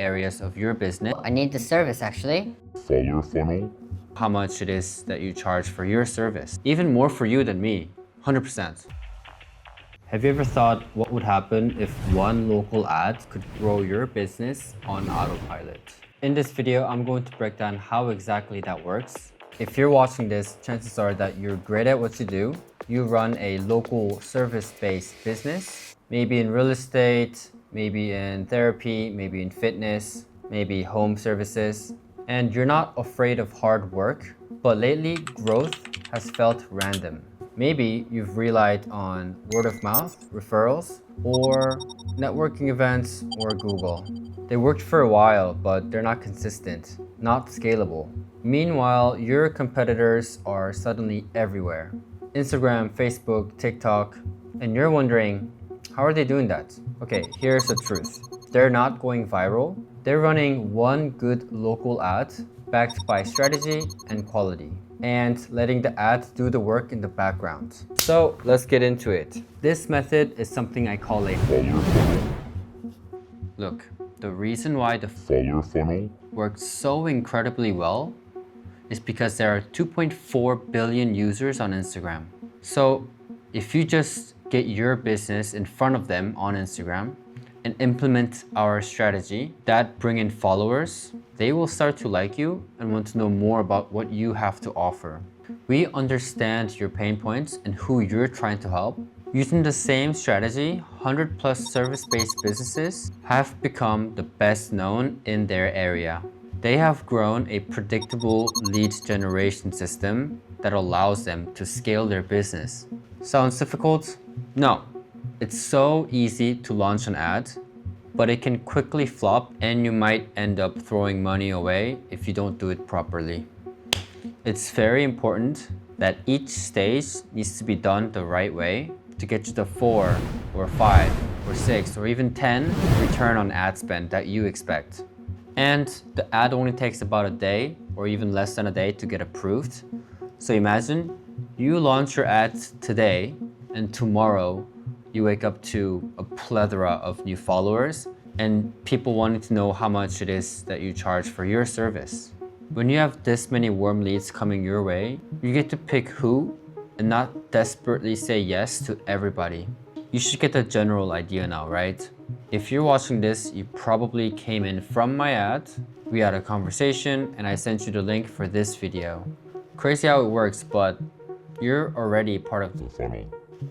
areas of your business. I need the service actually. Follower funnel. How much it is that you charge for your service. Even more for you than me, 100%. Have you ever thought what would happen if one local ad could grow your business on autopilot? In this video, I'm going to break down how exactly that works. If you're watching this, chances are that you're great at what you do. You run a local service-based business, maybe in real estate, maybe in therapy, maybe in fitness, maybe home services, and you're not afraid of hard work, but lately growth has felt random. Maybe you've relied on word of mouth, referrals, or networking events, or Google. They worked for a while, but they're not consistent, not scalable. Meanwhile, your competitors are suddenly everywhere. Instagram, Facebook, TikTok, and you're wondering, how are they doing that? Okay, here's the truth. They're not going viral. They're running one good local ad backed by strategy and quality, and letting the ad do the work in the background. So let's get into it. This method is something I call a Follower funnel. look. The reason why the Follower funnel. works so incredibly well is because there are 2.4 billion users on Instagram. So if you just get your business in front of them on Instagram and implement our strategy that bring in followers, they will start to like you and want to know more about what you have to offer. We understand your pain points and who you're trying to help. Using the same strategy, 100 plus service-based businesses have become the best known in their area. They have grown a predictable lead generation system that allows them to scale their business. Sounds difficult? No. It's so easy to launch an ad, but it can quickly flop and you might end up throwing money away if you don't do it properly. It's very important that each stage needs to be done the right way to get you the 4 or 5 or 6 or even 10 return on ad spend that you expect. And the ad only takes about a day or even less than a day to get approved. So imagine you launch your ads today and tomorrow you wake up to a plethora of new followers and people wanting to know how much it is that you charge for your service. When you have this many warm leads coming your way, you get to pick who and not desperately say yes to everybody. You should get the general idea now, right? If you're watching this, you probably came in from my ad, we had a conversation, and I sent you the link for this video. Crazy how it works, but you're already part of The funnel.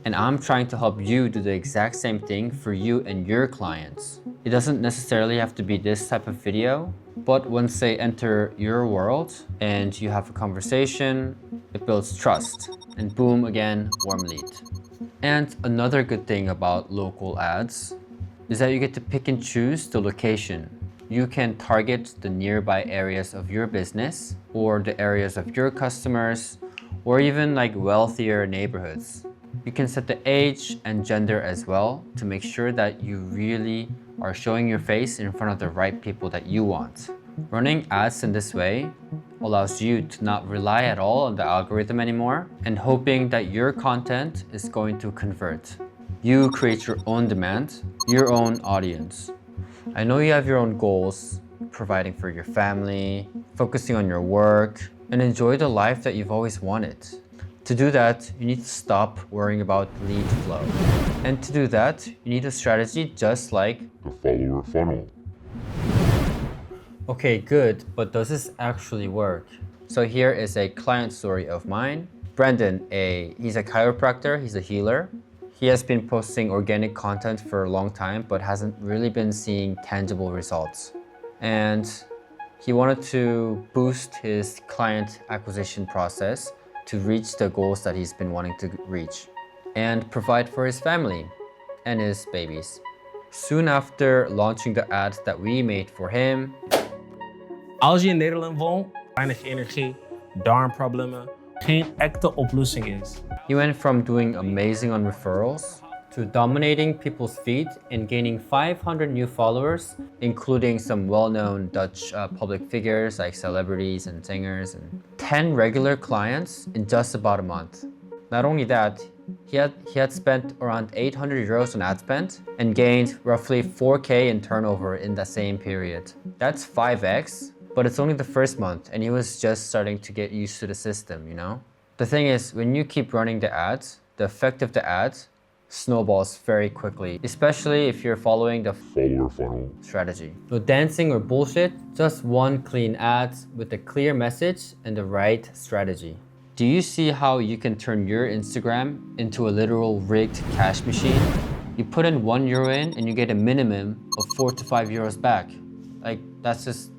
and I'm trying to help you do the exact same thing for you and your clients. It doesn't necessarily have to be this type of video, but once they enter your world and you have a conversation, it builds trust, and boom, again, warm lead. And another good thing about local ads is that you get to pick and choose the location. You can target the nearby areas of your business or the areas of your customers or even like wealthier neighborhoods. You can set the age and gender as well to make sure that you really are showing your face in front of the right people that you want. Running ads in this way allows you to not rely at all on the algorithm anymore and hoping that your content is going to convert. You create your own demand, your own audience. I know you have your own goals, providing for your family, focusing on your work, and enjoy the life that you've always wanted. To do that, you need to stop worrying about lead flow. And to do that, you need a strategy just like The follower funnel. okay, good, but does this actually work? So here is a client story of mine. Brandon, he's a chiropractor, he's a healer. He has been posting organic content for a long time, but hasn't really been seeing tangible results. And he wanted to boost his client acquisition process to reach the goals that he's been wanting to reach and provide for his family and his babies. Soon after launching the ads that we made for him, Als je in Nederland woont, weinig energie, darmproblemen, geen echte oplossing is. he went from doing amazing on referrals to dominating people's feed and gaining 500 new followers, including some well-known Dutch public figures like celebrities and singers, and 10 regular clients in just about a month. Not only that, He had spent around 800 euros on ad spend and gained roughly 4K in turnover in the same period. That's 5x, but it's only the first month and he was just starting to get used to the system, you know? The thing is, when you keep running the ads, the effect of the ads snowballs very quickly, especially if you're following the follower funnel, strategy. No dancing or bullshit, just one clean ad with a clear message and the right strategy. Do you see how you can turn your Instagram into a literal rigged cash machine? You put in €1 in and you get a minimum of 4 to 5 euros back. Like that's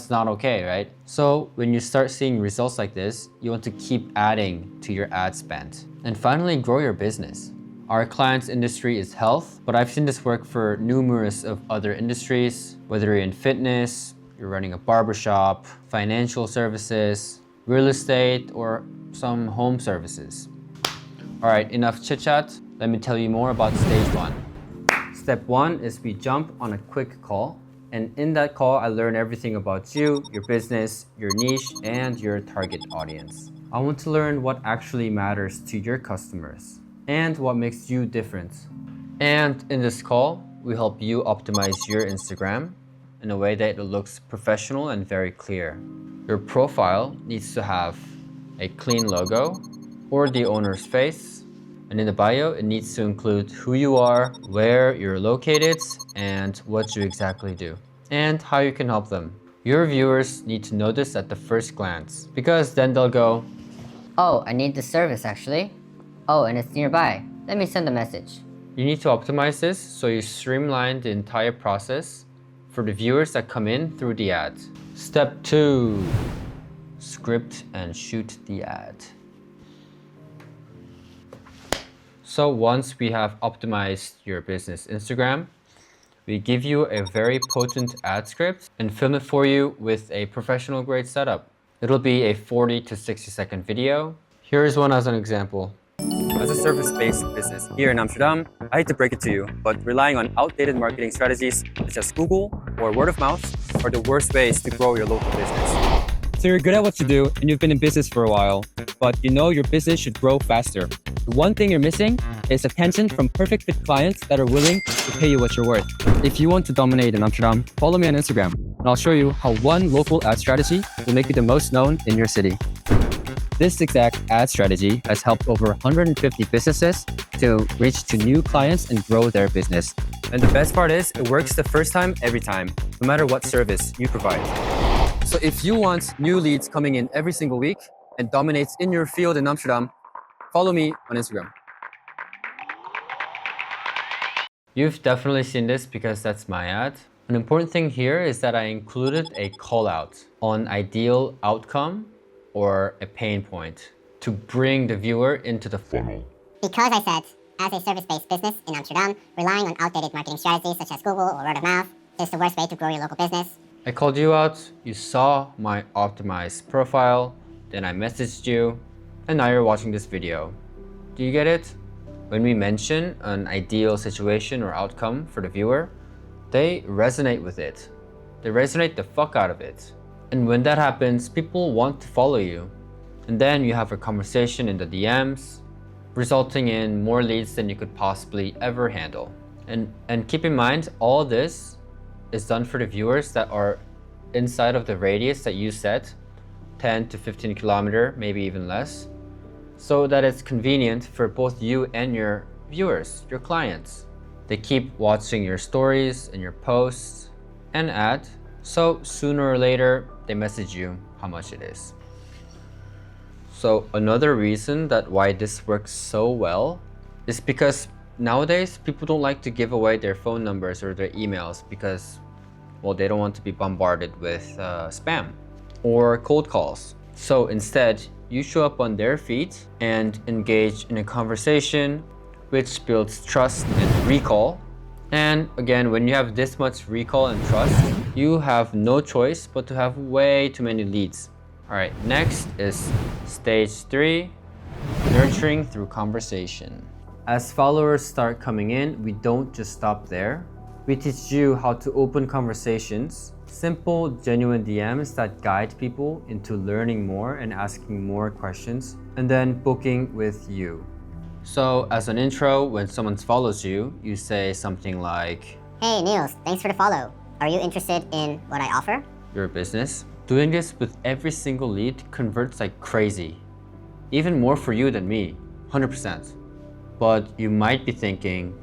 not okay, right? So when you start seeing results like this, you want to keep adding to your ad spend. And finally, grow your business. Our client's industry is health, but I've seen this work for numerous of other industries, whether you're in fitness, you're running a barbershop, financial services, real estate, or some home services. All right, enough chit chat. Let me tell you more about stage 1. Step 1 is we jump on a quick call. And in that call, I learn everything about you, your business, your niche, and your target audience. I want to learn what actually matters to your customers and what makes you different. And in this call, we help you optimize your Instagram in a way that it looks professional and very clear. Your profile needs to have a clean logo or the owner's face. And in the bio, it needs to include who you are, where you're located, and what you exactly do, and how you can help them. Your viewers need to know this at the first glance, because then they'll go, "Oh, I need this service actually. Oh, and it's nearby. Let me send a message." You need to optimize this so you streamline the entire process for the viewers that come in through the ad. Step 2, script and shoot the ad. So once we have optimized your business Instagram, we give you a very potent ad script and film it for you with a professional grade setup. It'll be a 40 to 60 second video. Here's one as an example. As a service-based business here in Amsterdam, I hate to break it to you, but relying on outdated marketing strategies such as Google or word of mouth are the worst ways to grow your local business. So you're good at what you do and you've been in business for a while, but you know your business should grow faster. The one thing you're missing is attention from perfect fit clients that are willing to pay you what you're worth. If you want to dominate in Amsterdam, follow me on Instagram and I'll show you how one local ad strategy will make you the most known in your city. This exact ad strategy has helped over 150 businesses to reach to new clients and grow their business. And the best part is, it works the first time, every time, no matter what service you provide. So if you want new leads coming in every single week and dominates in your field in Amsterdam, follow me on Instagram. You've definitely seen this because that's my ad. An important thing here is that I included a call out on ideal outcome or a pain point to bring the viewer into the funnel. Because I said, as a service-based business in Amsterdam, relying on outdated marketing strategies such as Google or word of mouth is the worst way to grow your local business. I called you out, you saw my optimized profile, then I messaged you, and now you're watching this video. Do you get it? When we mention an ideal situation or outcome for the viewer, they resonate with it. They resonate the fuck out of it. And when that happens, people want to follow you. And then you have a conversation in the DMs, resulting in more leads than you could possibly ever handle. And keep in mind, all this is done for the viewers that are inside of the radius that you set, 10 to 15 kilometer, maybe even less, so that it's convenient for both you and your viewers, your clients. They keep watching your stories and your posts and ad, so sooner or later, they message you how much it is. So another reason that why this works so well is because nowadays people don't like to give away their phone numbers or their emails because, well, they don't want to be bombarded with spam or cold calls. So instead, you show up on their feed and engage in a conversation which builds trust and recall. And again, when you have this much recall and trust, you have no choice but to have way too many leads. All right, next is stage 3, nurturing through conversation. As followers start coming in, we don't just stop there. We teach you how to open conversations, simple, genuine DMs that guide people into learning more and asking more questions, and then booking with you. So as an intro, when someone follows you, you say something like, Hey Niels, thanks for the follow. Are you interested in what I offer? your business. Doing this with every single lead converts like crazy. Even more for you than me, 100%. But you might be thinking,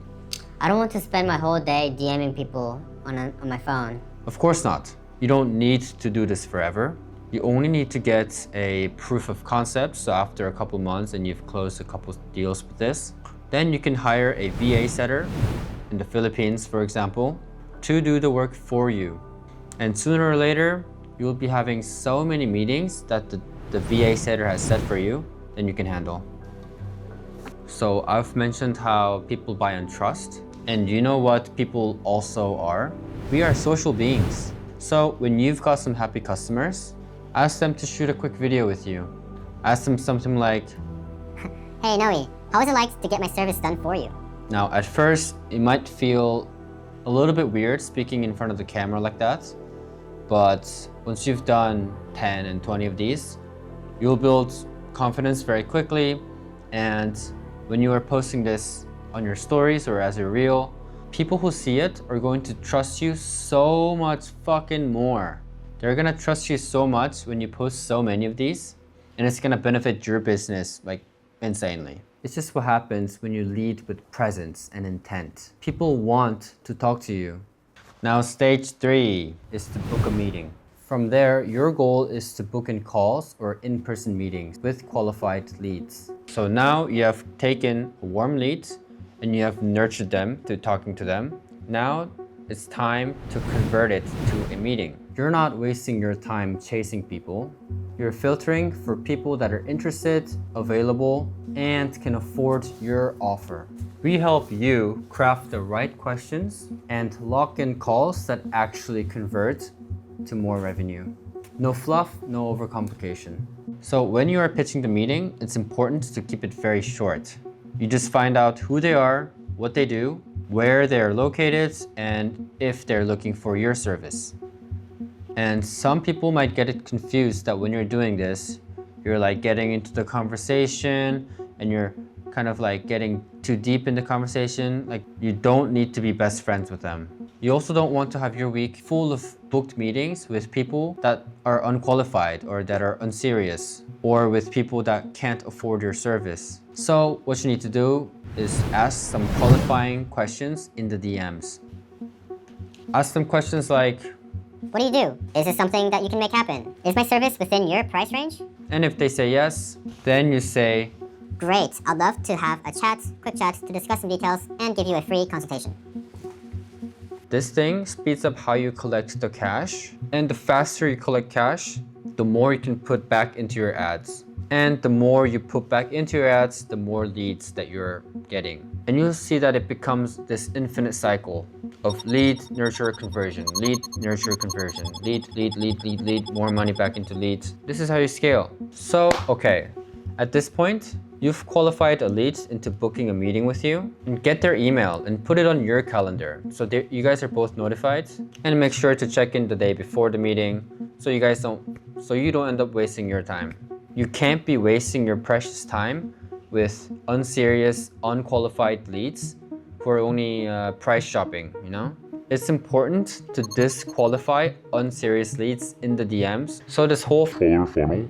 I don't want to spend my whole day DMing people on my phone. of course not. You don't need to do this forever. You only need to get a proof of concept. So after a couple months and you've closed a couple deals with this, then you can hire a VA setter in the Philippines, for example, to do the work for you. And sooner or later, you'll be having so many meetings that the VA setter has set for you, then you can handle. So I've mentioned how people buy on trust. And you know what people also are? We are social beings. So when you've got some happy customers, ask them to shoot a quick video with you. Ask them something like, Hey Noe, how is it like to get my service done for you? now at first, it might feel a little bit weird speaking in front of the camera like that. But once you've done 10 and 20 of these, you'll build confidence very quickly. And when you are posting this on your stories or as a reel, people who see it are going to trust you so much fucking more. They're gonna trust you so much when you post so many of these, and it's gonna benefit your business like insanely. It's just what happens when you lead with presence and intent. People want to talk to you. Now, stage 3 is to book a meeting. From there, your goal is to book in calls or in-person meetings with qualified leads. So now you have taken a warm lead and you have nurtured them to talking to them. Now it's time to convert it to a meeting. You're not wasting your time chasing people. You're filtering for people that are interested, available, and can afford your offer. We help you craft the right questions and lock in calls that actually convert to more revenue. No fluff, no overcomplication. So when you are pitching the meeting, it's important to keep it very short. You just find out who they are, what they do, where they're located, and if they're looking for your service. And some people might get it confused that when you're doing this, you're like getting into the conversation and you're kind of like getting too deep in the conversation. Like you don't need to be best friends with them. You also don't want to have your week full of booked meetings with people that are unqualified or that are unserious, or with people that can't afford your service. So what you need to do is ask some qualifying questions in the DMs. Ask them questions like, What do you do? Is this something that you can make happen? Is my service within your price range? and if they say yes, then you say, Great, I'd love to have a quick chat to discuss some details and give you a free consultation. this thing speeds up how you collect the cash. And the faster you collect cash, the more you can put back into your ads. And the more you put back into your ads, the more leads that you're getting. And you'll see that it becomes this infinite cycle of lead, nurture, conversion, lead, nurture, conversion, lead, more money back into leads. This is how you scale. So, okay, at this point, you've qualified a lead into booking a meeting with you, and get their email and put it on your calendar. So you guys are both notified, and make sure to check in the day before the meeting so you don't end up wasting your time. You can't be wasting your precious time with unserious, unqualified leads for only price shopping, you know? It's important to disqualify unserious leads in the DMs. So this whole Color funnel.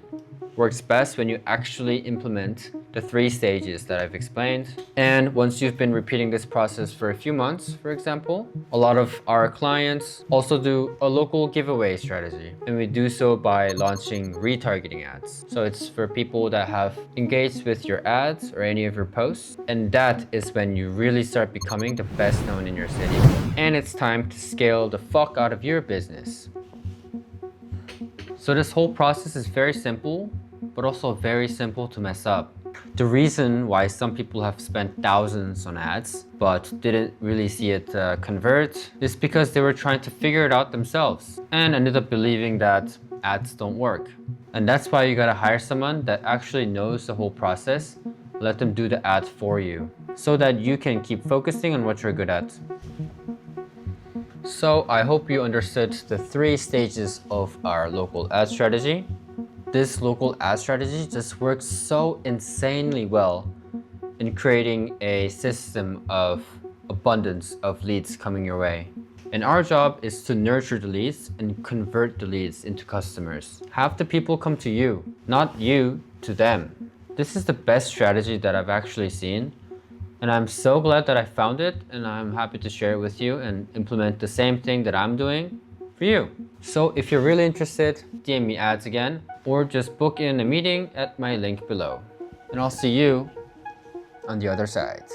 works best when you actually implement the 3 stages that I've explained. And once you've been repeating this process for a few months, for example, a lot of our clients also do a local giveaway strategy. And we do so by launching retargeting ads. So it's for people that have engaged with your ads or any of your posts. And that is when you really start becoming the best known in your city. And it's time to scale the fuck out of your business. So this whole process is very simple, but also very simple to mess up. The reason why some people have spent thousands on ads, but didn't really see it convert, is because they were trying to figure it out themselves and ended up believing that ads don't work. And that's why you gotta hire someone that actually knows the whole process, let them do the ad for you, so that you can keep focusing on what you're good at. So I hope you understood the 3 stages of our local ad strategy. This local ad strategy just works so insanely well in creating a system of abundance of leads coming your way. And our job is to nurture the leads and convert the leads into customers. Have the people come to you, not you to them. This is the best strategy that I've actually seen. And I'm so glad that I found it, and I'm happy to share it with you and implement the same thing that I'm doing for you. So if you're really interested, DM me ads again, or just book in a meeting at my link below. And I'll see you on the other side.